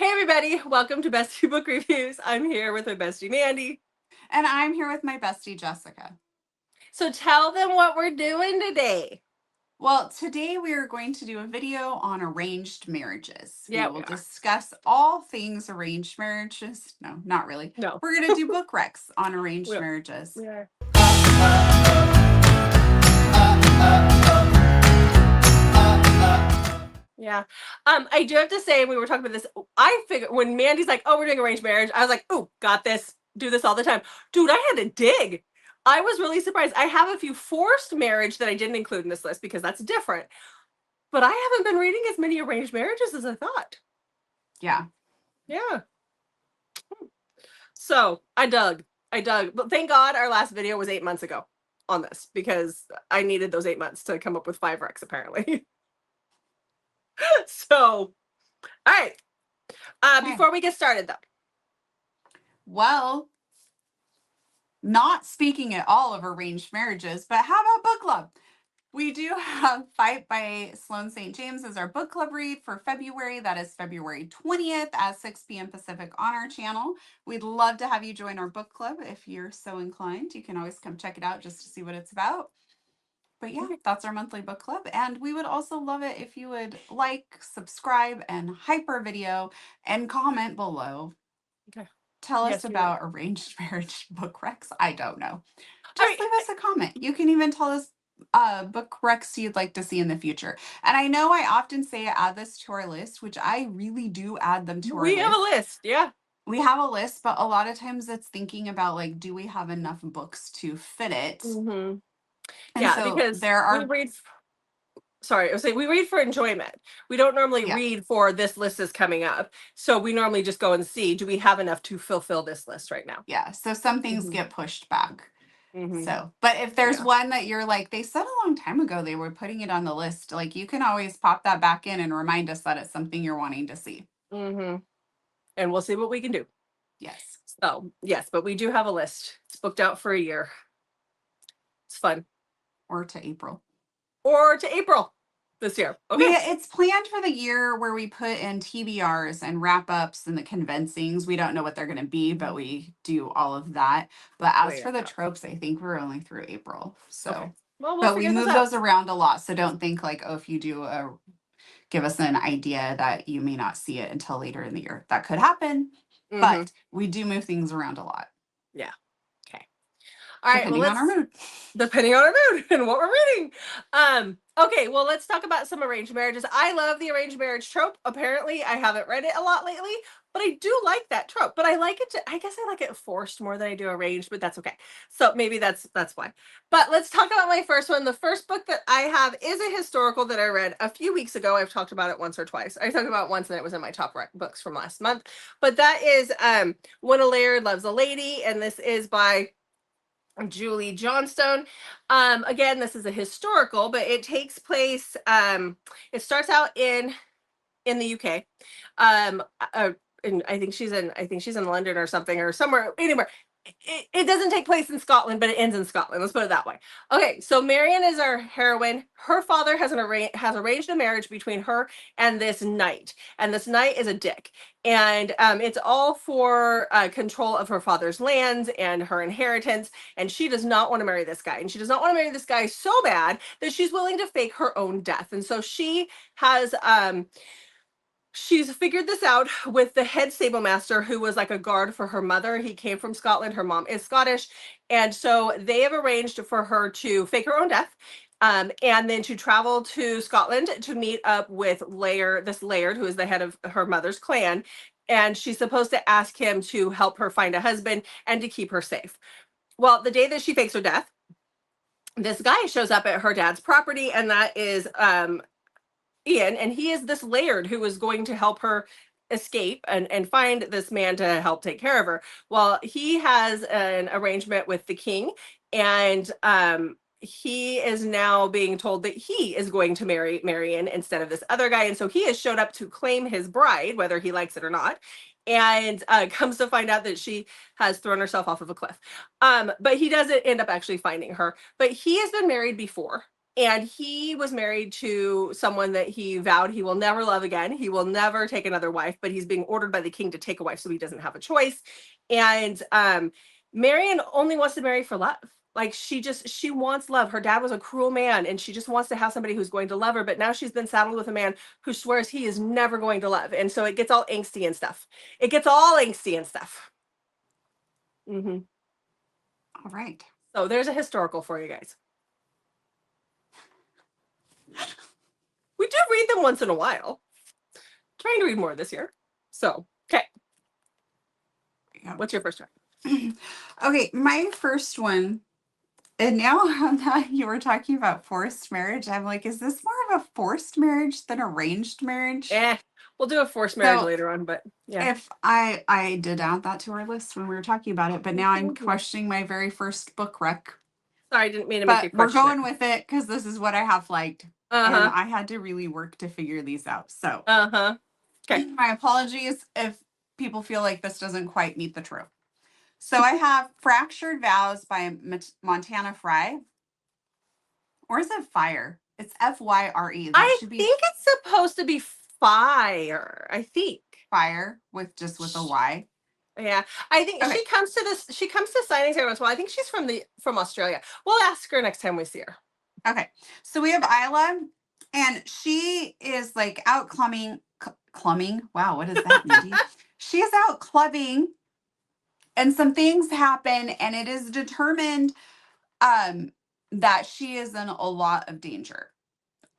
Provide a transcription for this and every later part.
Hey everybody, welcome to Bestie Book Reviews. I'm here with my bestie Mandy. And I'm here with my bestie Jessica. So tell them what we're doing today. Well, today we are going to do a video on arranged marriages. Yeah, We will we are. discuss all things arranged marriages. No, not really. No. We're going to do book recs on arranged We are. marriages. We are. Yeah. I do have to say, we were talking about this. I figured when Mandy's like, oh, we're doing arranged marriage, I was like, oh, got this. Do this all the time. Dude, I had to dig. I was really surprised. I have a few forced marriage that I didn't include in this list because that's different. But I haven't been reading as many arranged marriages as I thought. Yeah. Yeah. So I dug. But thank God our last video was 8 months ago on this because I needed those 8 months to come up with 5 recs apparently. So, all right. Okay. Before we get started though. Well, not speaking at all of arranged marriages, but how about book club? We do have Fight by Sloane St. James as our book club read for February. That is February 20th at 6 p.m. Pacific on our channel. We'd love to have you join our book club if you're so inclined. You can always come check it out just to see what it's about. But yeah, that's our monthly book club. And we would also love it if you would like, subscribe, and hype our video and comment below. Okay. Tell Yes, us about arranged marriage book recs. I don't know. I Just leave us a comment. You can even tell us book recs you'd like to see in the future. And I know I often say add this to our list, which I really do add them to our we list. have a list. Yeah. We have a list, but a lot of times it's thinking about like, do we have enough books to fit it? Mm-hmm. And Yeah, so because there are we read. Sorry, I was saying we read for enjoyment. We don't normally Yeah. read for this list is coming up. So we normally just go and see, do we have enough to fulfill this list right now? Yeah. So some things Mhm. get pushed back. Mhm. So, but if there's Yeah. one that you're like, they said a long time ago they were putting it on the list, like you can always pop that back in and remind us that it's something you're wanting to see. Mhm. And we'll see what we can do. Yes. So, yes, but we do have a list. It's booked out for a year. It's fun. Or to April. Or to April this year. Okay. It's planned for the year where we put in TBRs and wrap ups and the convincings. We don't know what they're going to be, but we do all of that. But as Wait, for the tropes, I think we're only through April. So, okay. Well, we'll but we figure this move out. those around a lot. So don't think like, oh, if you do give us an idea that you may not see it until later in the year. That could happen, but we do move things around a lot. Yeah. Okay. All right. Depending on our mood. Depending on our mood and what we're reading. Okay, well, let's talk about some arranged marriages. I love the arranged marriage trope. Apparently, I haven't read it a lot lately, but I do like that trope. But I like it I guess I like it forced more than I do arranged, but that's okay. So maybe that's why. But let's talk about my first one. The first book that I have is a historical that I read a few weeks ago. I've talked about it once or twice. I talked about it once and it was in my top books from last month. But that is When a Laird Loves a Lady, and this is by Julie Johnstone. Again, this is a historical, but it takes place. It starts out in the UK. And I think she's in London or something or somewhere anywhere. It doesn't take place in Scotland, but it ends in Scotland. Let's put it that way. Okay, so Marion is our heroine. Her father has arranged a marriage between her and this knight, and this knight is a dick. And it's all for control of her father's lands and her inheritance. And she does not want to marry this guy. And she does not want to marry this guy so bad that she's willing to fake her own death. And so she has she's figured this out with the head stable master, who was like a guard for her mother. He came from Scotland. Her mom is Scottish. And so they have arranged for her to fake her own death. And then to travel to Scotland to meet up with this Laird, who is the head of her mother's clan. And she's supposed to ask him to help her find a husband and to keep her safe. Well, the day that she fakes her death, this guy shows up at her dad's property, and that is Ian, and he is this Laird who is going to help her escape and find this man to help take care of her. Well, he has an arrangement with the king, and he is now being told that he is going to marry Marion instead of this other guy. And so he has showed up to claim his bride, whether he likes it or not, and comes to find out that she has thrown herself off of a cliff. But he doesn't end up actually finding her. But he has been married before. And he was married to someone that he vowed he will never love again. He will never take another wife, but he's being ordered by the king to take a wife, so he doesn't have a choice. And Marion only wants to marry for love. Like she wants love. Her dad was a cruel man, and she just wants to have somebody who's going to love her. But now she's been saddled with a man who swears he is never going to love, and so it gets all angsty and stuff. It gets all angsty and stuff. Mm-hmm. All right. So there's a historical for you guys. We do read them once in a while. Trying to read more this year. So, okay. Yeah. What's your first one? Okay, my first one, and now you were talking about forced marriage, I'm like, is this more of a forced marriage than arranged marriage? We'll do a forced marriage later on, but yeah. If I did add that to our list when we were talking about it, but now I'm questioning my very first book rec. Sorry, I didn't mean to make you question. We're going with it because this is what I have liked. And I had to really work to figure these out. So okay. My apologies if people feel like this doesn't quite meet the trope. So I have Fractured Vows by Montana Fry. Or is it Fire? It's Fyre. I think it's supposed to be fire. I think Fire with a Y. Yeah, I think she comes to signings every once in a while. I think she's from Australia. We'll ask her next time we see her. Okay, so we have Isla, and she is like out clubbing. Wow, what does that mean? She's out clubbing, and some things happen, and it is determined that she is in a lot of danger.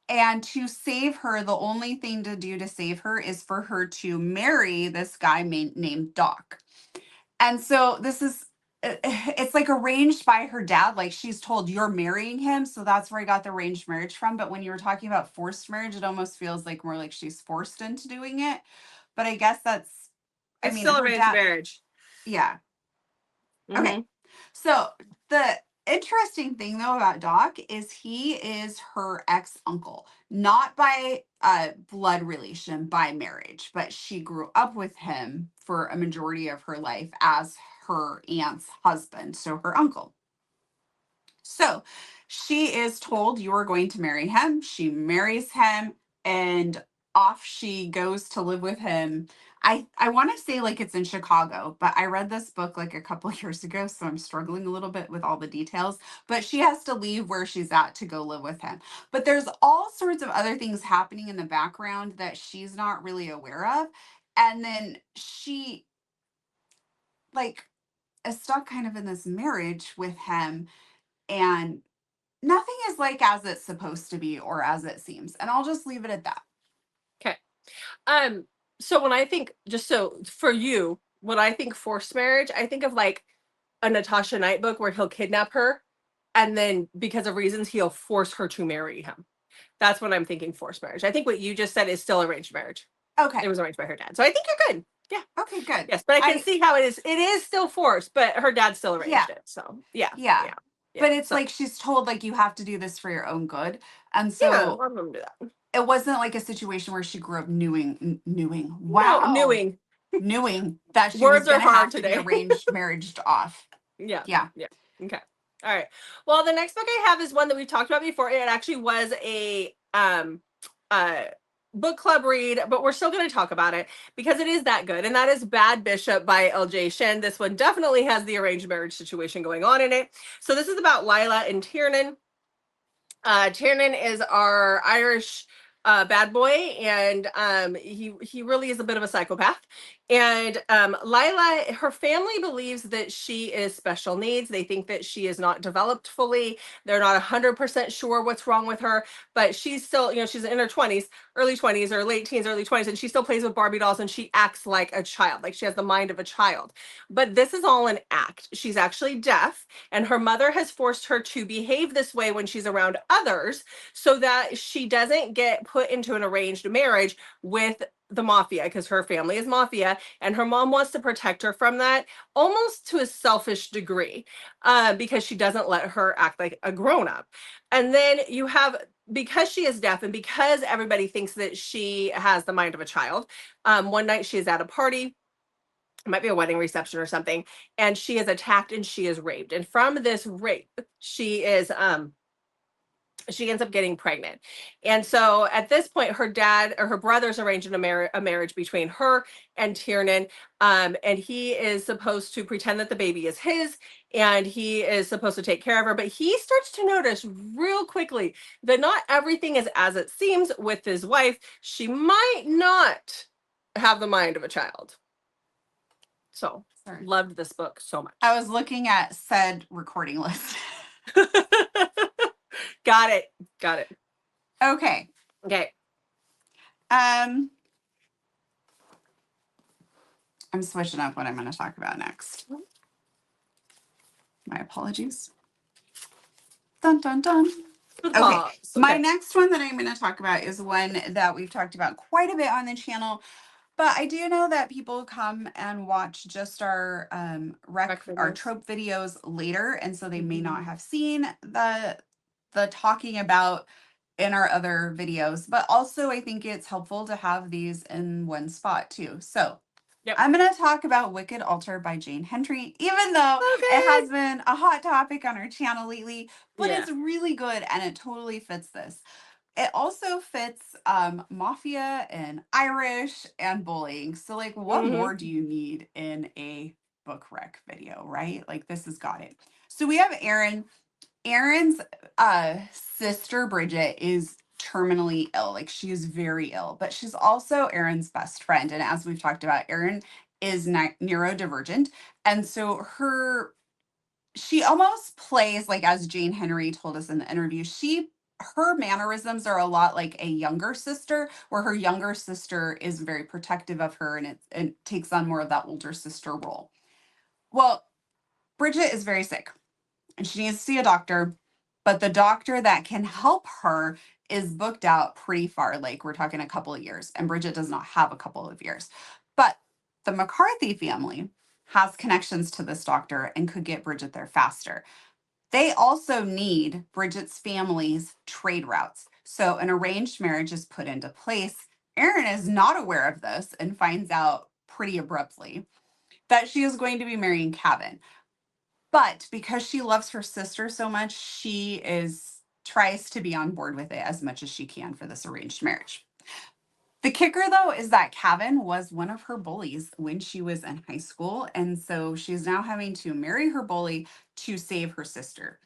And to save her, the only thing to do to save her is for her to marry this guy named Doc. And so it's like arranged by her dad. Like she's told, you're marrying him. So that's where I got the arranged marriage from. But when you were talking about forced marriage, it almost feels like more like she's forced into doing it. But I guess it's still arranged marriage. Yeah. Mm-hmm. Okay. So the interesting thing though about Doc is he is her ex-uncle, not by blood relation, by marriage, but she grew up with him for a majority of her life as her aunt's husband, so her uncle. So she is told, you are going to marry him. She marries him, and off she goes to live with him. I want to say like it's in Chicago, but I read this book like a couple of years ago, so I'm struggling a little bit with all the details. But she has to leave where she's at to go live with him. But there's all sorts of other things happening in the background that she's not really aware of. And then she like is stuck kind of in this marriage with him, and nothing is like as it's supposed to be or as it seems. And I'll just leave it at that. Okay. So when I think, just so for you, when I think forced marriage, I think of like a Natasha Knight book where he'll kidnap her, and then because of reasons, he'll force her to marry him. That's what I'm thinking forced marriage. I think what you just said is still arranged marriage. Okay. It was arranged by her dad. So I think you're good. Yeah. Okay, good. Yes, but I can see how it is. It is still forced, but her dad still arranged it. So yeah. But it's like she's told like you have to do this for your own good. And so a lot of them do that. It wasn't like a situation where she grew up knowing. Wow. No, knowing that she words was going are hard to today. be arranged marriaged off. Yeah. Okay. All right. Well, the next book I have is one that we've talked about before. It actually was a book club read, but we're still going to talk about it because it is that good. And that is Bad Bishop by L.J. Shen. This one definitely has the arranged marriage situation going on in it. So this is about Lila and Tiernan. Tiernan is our Irish bad boy, and he really is a bit of a psychopath. And Lila, her family believes that she is special needs. They think that she is not developed fully. They're not 100% sure what's wrong with her, but she's still, she's in her 20s, early 20s, or late teens, early 20s, and she still plays with Barbie dolls, and she acts like a child, like she has the mind of a child. But this is all an act. She's actually deaf, and her mother has forced her to behave this way when she's around others so that she doesn't get put into an arranged marriage with the mafia, because her family is mafia, and her mom wants to protect her from that almost to a selfish degree, because she doesn't let her act like a grown-up. And then you have, because she is deaf and because everybody thinks that she has the mind of a child, one night she is at a party, it might be a wedding reception or something, and she is attacked and she is raped. And from this rape, she is she ends up getting pregnant. And so at this point, her dad or her brother's arranging a marriage between her and Tiernan. And he is supposed to pretend that the baby is his and he is supposed to take care of her. But he starts to notice real quickly that not everything is as it seems with his wife. She might not have the mind of a child. So Sorry. loved this book so much. I was looking at said recording list. Got it. Got it. Okay. Okay. I'm switching up what I'm going to talk about next. My apologies. Dun, dun, dun. Okay. My next one that I'm going to talk about is one that we've talked about quite a bit on the channel. But I do know that people come and watch just our our trope videos later, and so they may not have seen the talking about in our other videos. But also, I think it's helpful to have these in one spot too. So I'm going to talk about Wicked Altar by Jane Henry, even though it has been a hot topic on our channel lately, but it's really good and it totally fits this. It also fits Mafia and Irish and bullying. So like what more do you need in a book rec video, right? Like this has got it. So we have Erin. Erin's sister Bridget is terminally ill. Like she is very ill, but she's also Erin's best friend. And as we've talked about, Erin is neurodivergent. And so she almost plays like, as Jane Henry told us in the interview, her mannerisms are a lot like a younger sister, where her younger sister is very protective of her and it takes on more of that older sister role. Well, Bridget is very sick and she needs to see a doctor, but the doctor that can help her is booked out pretty far. Like we're talking a couple of years, and Bridget does not have a couple of years. But the McCarthy family has connections to this doctor and could get Bridget there faster. They also need Bridget's family's trade routes. So an arranged marriage is put into place. Erin is not aware of this and finds out pretty abruptly that she is going to be marrying Kevin. But because she loves her sister so much, she tries to be on board with it as much as she can for this arranged marriage. The kicker, though, is that Kevin was one of her bullies when she was in high school. And so she's now having to marry her bully to save her sister.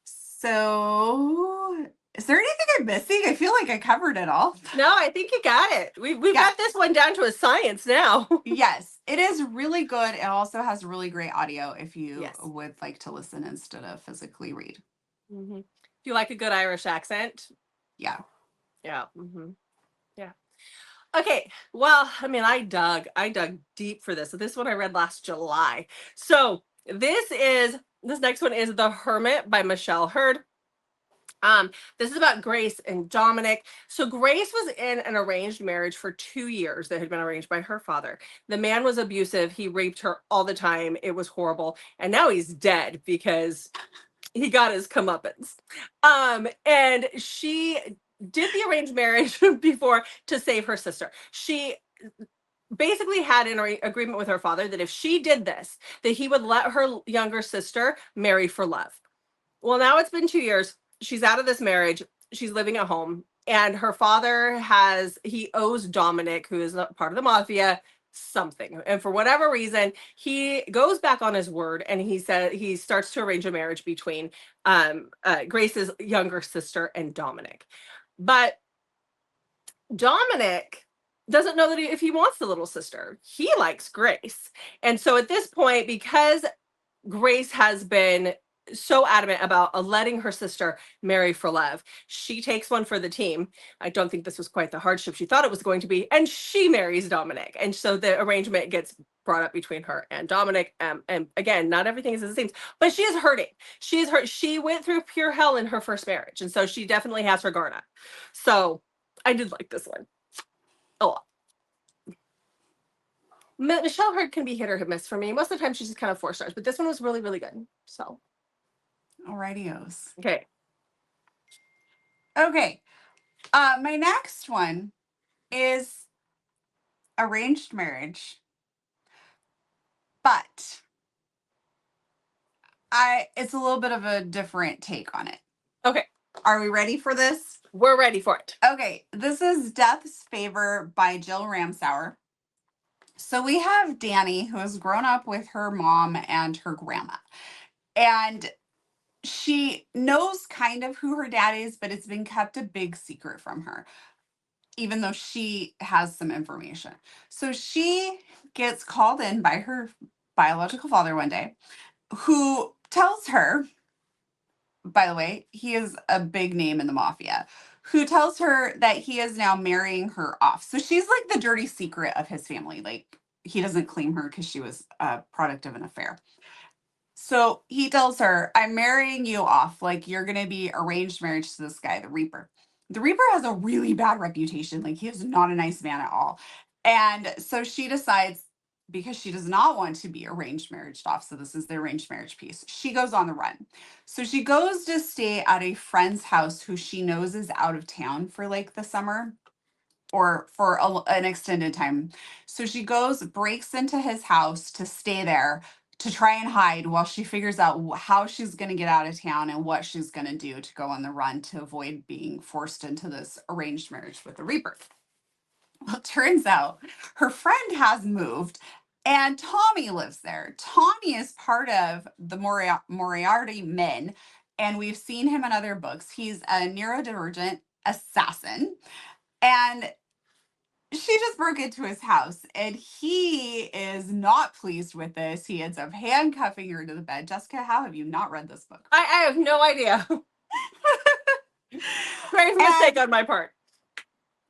So is there anything I'm missing? I feel like I covered it all. No, I think you got it. We've got this one down to a science now. Yes, it is really good. It also has really great audio if you would like to listen instead of physically read. If you like a good Irish accent. Yeah. Yeah. Yeah. Okay. Well, I mean, I dug deep for this. So this one I read last July. So this next one is The Hermit by Michelle Hurd. This is about Grace and Dominic. So Grace was in an arranged marriage for 2 years that had been arranged by her father. The man was abusive. He raped her all the time. It was horrible. And now he's dead because he got his comeuppance. And she did the arranged marriage before to save her sister. She basically had an agreement with her father that if she did this, that he would let her younger sister marry for love. Well, now it's been 2 years. She's out of this marriage. She's living at home. And her father he owes Dominic, who is part of the mafia, something. And for whatever reason, he goes back on his word and he starts to arrange a marriage between Grace's younger sister and Dominic. But Dominic doesn't know that if he wants the little sister. He likes Grace. And so at this point, because Grace has been so adamant about letting her sister marry for love, she takes one for the team. I don't think this was quite the hardship she thought it was going to be, and she marries Dominic. And so the arrangement gets brought up between her and Dominic. And again, not everything is as it seems, but she is hurting. She is hurt. She went through pure hell in her first marriage, and so she definitely has her guard up. So I did like this one a lot. Michelle Hurd can be hit or miss for me. Most of the time, she's just kind of 4 stars, but this one was really, really good. So, alrighty-os. Okay. Okay. My next one is arranged marriage, but it's a little bit of a different take on it. Okay. Are we ready for this? We're ready for it. Okay, this is Death's Favor by Jill Ramsauer. So we have Danny, who has grown up with her mom and her grandma. And she knows kind of who her dad is, but it's been kept a big secret from her, even though she has some information. So she gets called in by her biological father one day, who tells her, by the way, he is a big name in the mafia, who tells her that he is now marrying her off. So she's like the dirty secret of his family. Like, he doesn't claim her because she was a product of an affair. So he tells her, I'm marrying you off. Like, you're going to be arranged marriage to this guy, the Reaper. The Reaper has a really bad reputation. Like, he is not a nice man at all. And so she decides, because she does not want to be arranged marriage off, so this is the arranged marriage piece, she goes on the run. So she goes to stay at a friend's house who she knows is out of town for like the summer or for an extended time. So she goes, breaks into his house to stay there to try and hide while she figures out how she's going to get out of town and what she's going to do to go on the run to avoid being forced into this arranged marriage with the Reaper. Well, it turns out her friend has moved and Tommy lives there. Tommy is part of the Moriarty men, and we've seen him in other books. He's a neurodivergent assassin. And she just broke into his house and he is not pleased with this. He ends up handcuffing her to the bed. Jessica, how have you not read this book? I have no idea. Grave mistake on my part.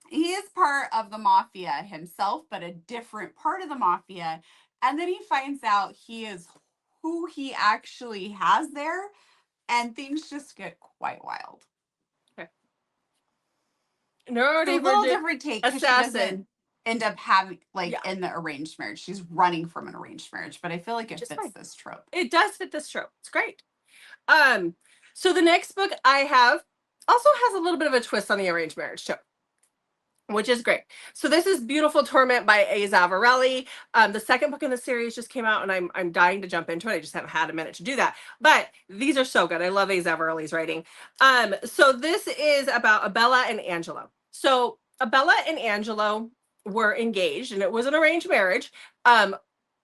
He is part of the mafia himself, but a different part of the mafia. And then he finds out he is who he actually has there, and things just get quite wild. Okay. It's a little different take because she doesn't assassin. end up having in the arranged marriage. She's running from an arranged marriage, but I feel like it fits this trope. It does fit this trope. It's great. So the next book I have also has a little bit of a twist on the arranged marriage trope, which is great. So this is Beautiful Torment by A. Zavarelli. The second book in the series just came out, and I'm dying to jump into it. I just haven't had a minute to do that. But these are so good. I love A. Zavarelli's writing. So this is about Abella and Angelo. So Abella and Angelo were engaged, and it was an arranged marriage.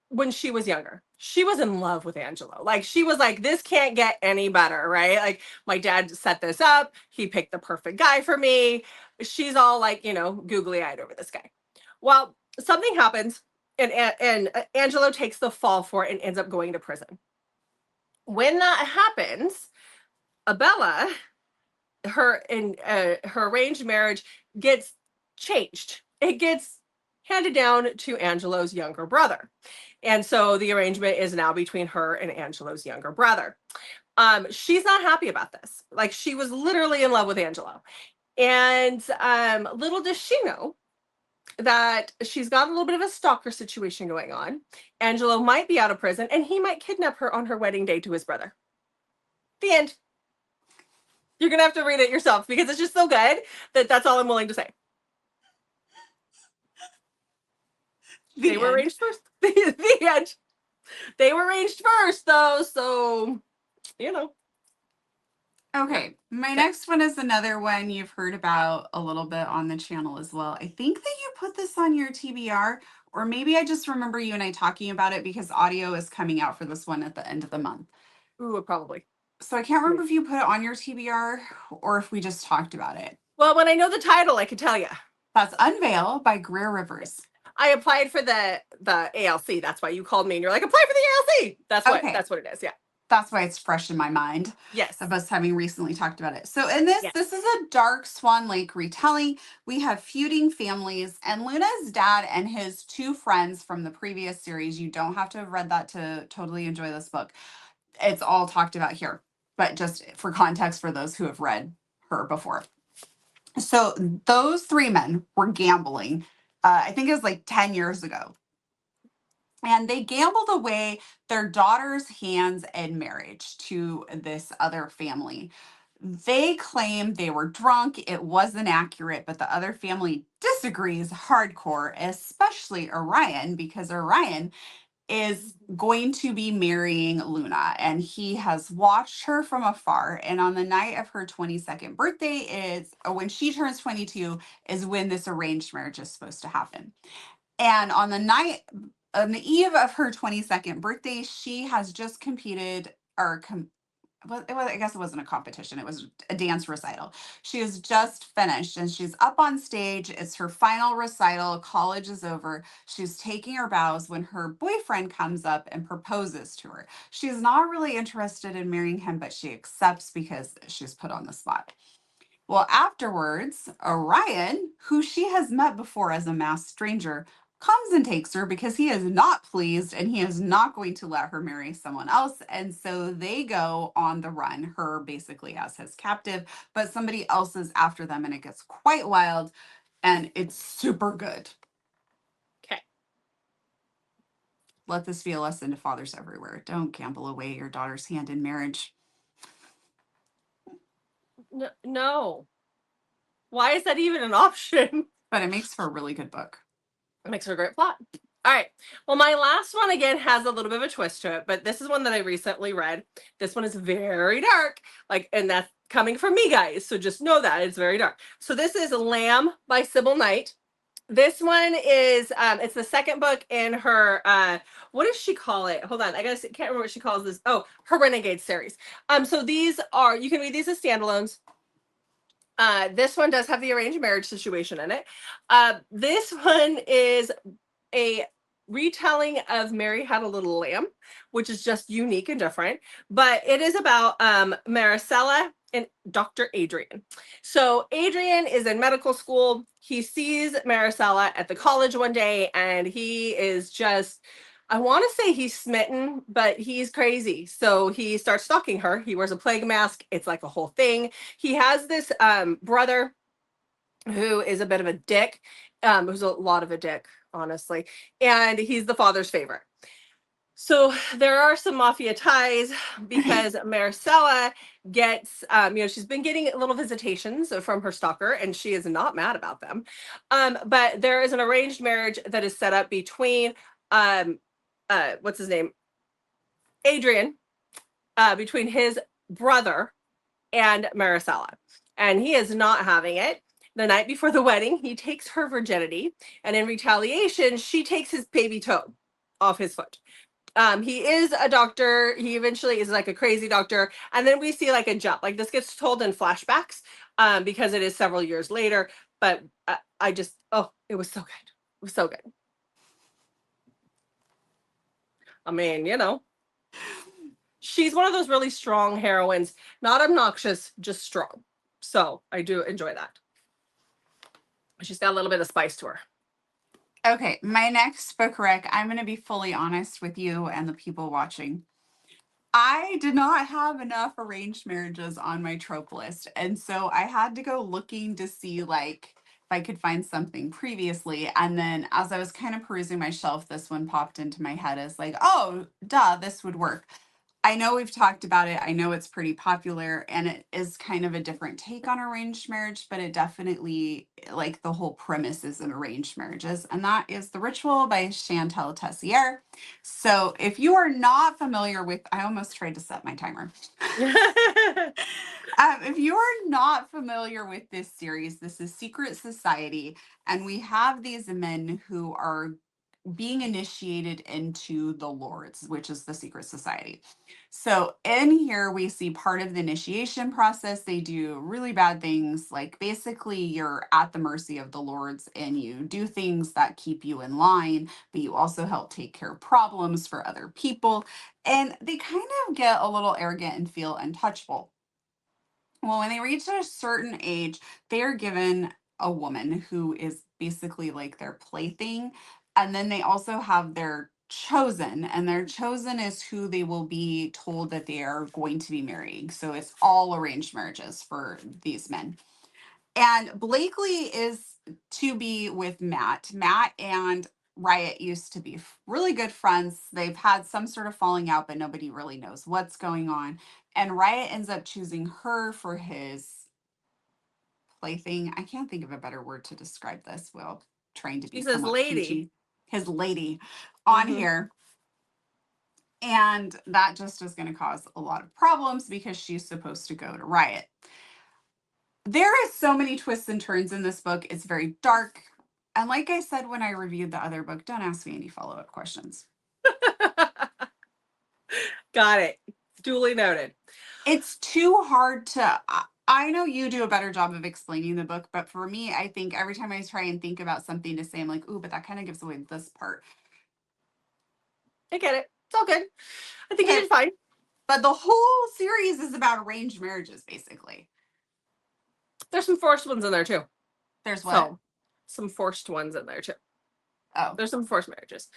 When she was younger, she was in love with Angelo. Like, she was like, this can't get any better, right? Like, my dad set this up. He picked the perfect guy for me. She's all like, googly eyed over this guy. Well, something happens, and Angelo takes the fall for it and ends up going to prison. When that happens, Abella, her arranged marriage gets changed. It gets handed down to Angelo's younger brother. And so the arrangement is now between her and Angelo's younger brother. She's not happy about this. Like, she was literally in love with Angelo. And little does she know that she's got a little bit of a stalker situation going on. Angelo might be out of prison, and he might kidnap her on her wedding day to his brother. The end. You're going to have to read it yourself because it's just so good that that's all I'm willing to say. They were arranged first. The end. They were arranged first, though, so, Okay, my next one is another one you've heard about a little bit on the channel as well. I think that you put this on your TBR, or maybe I just remember you and I talking about it because audio is coming out for this one at the end of the month. Ooh, probably. So I can't remember if you put it on your TBR or if we just talked about it. Well, when I know the title, I could tell you. That's Unveil by Greer Rivers. I applied for the ALC. That's why you called me and you're like, apply for the ALC. That's what it is. Yeah. That's why it's fresh in my mind. Yes. Of us having recently talked about it. So in this, This is a dark Swan Lake retelling. We have feuding families, and Luna's dad and his two friends from the previous series. You don't have to have read that to totally enjoy this book. It's all talked about here, but just for context for those who have read her before. So those three men were gambling. I think it was like 10 years ago. And they gambled away their daughter's hands in marriage to this other family. They claim they were drunk. It wasn't accurate, but the other family disagrees hardcore, especially Orion, because Orion is going to be marrying Luna, and he has watched her from afar. And on the night of her 22nd birthday is when she turns 22 is when this arranged marriage is supposed to happen. And on the eve of her 22nd birthday, she has just competed or well, I guess it wasn't a competition. It was a dance recital. She has just finished and she's up on stage. It's her final recital. College is over. She's taking her bows when her boyfriend comes up and proposes to her. She's not really interested in marrying him, but she accepts because she's put on the spot. Well, afterwards, Orion, who she has met before as a masked stranger, comes and takes her because he is not pleased and he is not going to let her marry someone else. And so they go on the run, her basically as his captive, but somebody else is after them and it gets quite wild and it's super good. Okay. Let this be a lesson to fathers everywhere. Don't gamble away your daughter's hand in marriage. No. Why is that even an option? But it makes for a really good book. It makes for a great plot. All right. Well, my last one again has a little bit of a twist to it, but this is one that I recently read. This one is very dark, and that's coming from me, guys. So just know that it's very dark. So this is Lamb by Sybil Knight. This one is it's the second book in her what does she call it? Hold on, can't remember what she calls this. Oh, her Renegade series. So these are, you can read these as standalones. This one does have the arranged marriage situation in it. This one is a retelling of Mary Had a Little Lamb, which is just unique and different. But it is about Maricela and Dr. Adrian. So Adrian is in medical school. He sees Maricela at the college one day, and he is just, I want to say he's smitten, but he's crazy. So he starts stalking her. He wears a plague mask. It's like a whole thing. He has this brother who is a bit of a dick, who's a lot of a dick, honestly. And he's the father's favorite. So there are some mafia ties because Maricela gets, she's been getting little visitations from her stalker and she is not mad about them. But there is an arranged marriage that is set up between, what's his name? Adrian, between his brother and Maricela. And he is not having it. The night before the wedding, he takes her virginity. And in retaliation, she takes his baby toe off his foot. He is a doctor. He eventually is like a crazy doctor. And then we see like a jump. Like this gets told in flashbacks because it is several years later. But I just, it was so good. It was so good. I mean, she's one of those really strong heroines, not obnoxious, just strong. So I do enjoy that. She's got a little bit of spice to her. Okay, my next book rec, I'm going to be fully honest with you and the people watching. I did not have enough arranged marriages on my trope list. And so I had to go looking to see like if I could find something previously. And then as I was kind of perusing my shelf, this one popped into my head as like, oh, duh, this would work. I know we've talked about it. I know it's pretty popular and it is kind of a different take on arranged marriage, but it definitely, like, the whole premise is in arranged marriages. And that is The Ritual by Chantal Tessier. So if you are not familiar with, I almost tried to set my timer. If you are not familiar with this series, this is Secret Society. And we have these men who are being initiated into the Lords, which is the secret society. So in here, we see part of the initiation process. They do really bad things. Like basically, you're at the mercy of the Lords and you do things that keep you in line, but you also help take care of problems for other people. And they kind of get a little arrogant and feel untouchable. Well, when they reach a certain age, they are given a woman who is basically like their plaything. And then they also have their chosen, and their chosen is who they will be told that they are going to be marrying. So it's all arranged marriages for these men. And Blakely is to be with Matt. Matt and Riot used to be really good friends. They've had some sort of falling out, but nobody really knows what's going on. And Riot ends up choosing her for his plaything. I can't think of a better word to describe this. Well, trying to be She says somewhat lady. PG. His lady on Mhm. here. And that just is going to cause a lot of problems because she's supposed to go to riot. There is so many twists and turns in this book. It's very dark. And like I said when I reviewed the other book, don't ask me any follow-up questions. Got it. Duly noted. It's too hard to... I know you do a better job of explaining the book, but for me, I think every time I try and think about something to say, I'm like, ooh, but that kind of gives away this part. I get it. It's all good. I think you Okay. did fine. But the whole series is about arranged marriages, basically. There's some forced ones in there too. There's what? So, some forced ones in there too. Oh. There's some forced marriages.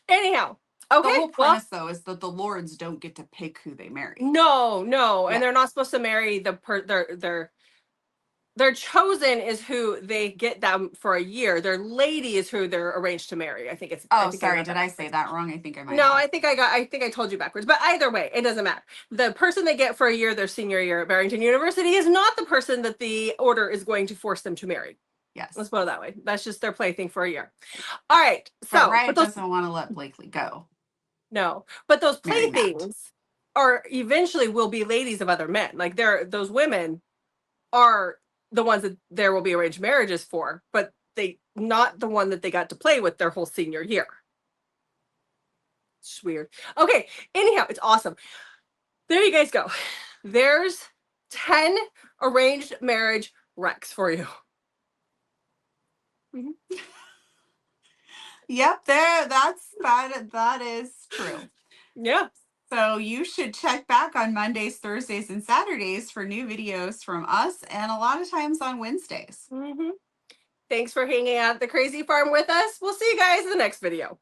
Anyhow, The okay. whole premise, though, is that the lords don't get to pick who they marry. No. Yeah. And they're not supposed to marry their chosen is who they get them for a year. Their lady is who they're arranged to marry. I think it's. Oh, I think sorry. Did I say that wrong? I think I might. No, have. I think I told you backwards. But either way, it doesn't matter. The person they get for a year, their senior year at Barrington University, is not the person that the order is going to force them to marry. Yes. Let's put it that way. That's just their plaything for a year. All right. So Riot doesn't want to let Blakely go. No, but those playthings are eventually will be ladies of other men. Like those women are the ones that there will be arranged marriages for, but they not the one that they got to play with their whole senior year. It's weird. Okay. Anyhow, it's awesome. There you guys go. There's 10 arranged marriage wrecks for you. Mm-hmm. Yep, that is true. Yeah. So you should check back on Mondays, Thursdays, and Saturdays for new videos from us, and a lot of times on Wednesdays. Mm-hmm. Thanks for hanging out at the Crazy Farm with us. We'll see you guys in the next video.